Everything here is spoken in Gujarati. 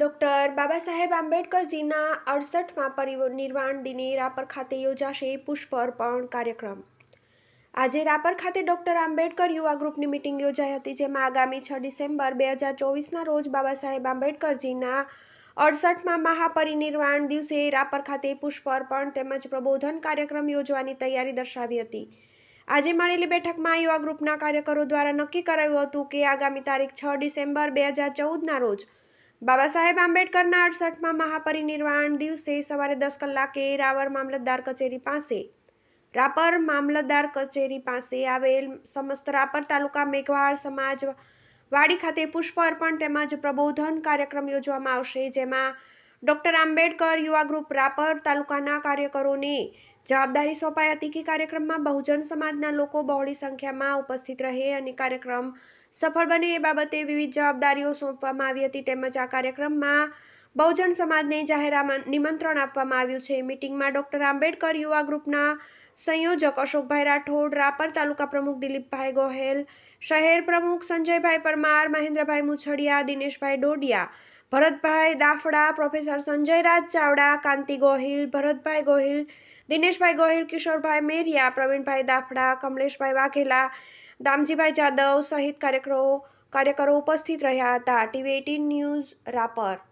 ડૉક્ટર બાબા સાહેબ આંબેડકરજીના 68મા પરિનિર્વાણ દિને રાપર ખાતે યોજાશે પુષ્પ અર્પણ કાર્યક્રમ। આજે રાપર ખાતે ડૉક્ટર આંબેડકર યુવા ગ્રુપની મીટિંગ યોજાઈ હતી, જેમાં આગામી 6 ડિસેમ્બર 2024ના રોજ બાબા સાહેબ આંબેડકરજીના 68મા મહાપરિનિર્વાણ દિવસે રાપર ખાતે પુષ્પ અર્પણ તેમજ પ્રબોધન કાર્યક્રમ યોજવાની તૈયારી દર્શાવી હતી। આજે મળેલી બેઠકમાં યુવા ગ્રુપના કાર્યકરો દ્વારા નક્કી કરાયું હતું કે આગામી તારીખ 6 ડિસેમ્બર 2014ના રોજ બાબા સાહેબ આંબેડકરના 68મા મહાપરિનિર્વાણ દિવસે સવારે 10 કલાકે રાપર મામલતદાર કચેરી પાસે આવેલ સમસ્ત રાપર તાલુકા મેઘવાળ સમાજ વાડી ખાતે પુષ્પ અર્પણ તેમજ પ્રબોધન કાર્યક્રમ યોજવામાં આવશે, જેમાં ડૉક્ટર આંબેડકર યુવા ગ્રુપ રાપર તાલુકાના કાર્યકરોને જવાબદારી સોંપાઈ હતી કે કાર્યક્રમમાં બહુજન સમાજના લોકો બહોળી સંખ્યામાં ઉપસ્થિત રહે અને કાર્યક્રમ સફળ બને એ બાબતે વિવિધ જવાબદારીઓ સોંપવામાં આવી હતી। તેમજ આ કાર્યક્રમમાં બહુજન સમાજને જાહેર નિમંત્રણ આપવામાં આવ્યું છે। મીટિંગમાં ડૉક્ટર આંબેડકર યુવા ગ્રુપના સંયોજક અશોકભાઈ રાઠોડ, રાપર તાલુકા પ્રમુખ દિલીપભાઈ ગોહેલ, શહેર પ્રમુખ સંજયભાઈ પરમાર, મહેન્દ્રભાઈ મુછડિયા, દિનેશભાઈ ડોડિયા, ભરતભાઈ દાફડા, પ્રોફેસર સંજયરાજ ચાવડા, કાંતિ ગોહિલ, ભરતભાઈ ગોહિલ, દિનેશભાઈ ગોહિલ, કિશોરભાઈ મેરિયા, પ્રવીણભાઈ દાફડા, કમલેશભાઈ વાઘેલા, દામજીભાઈ જાદવ સહિત કાર્યકરો ઉપસ્થિત રહ્યા હતા। TV18 news Rapar.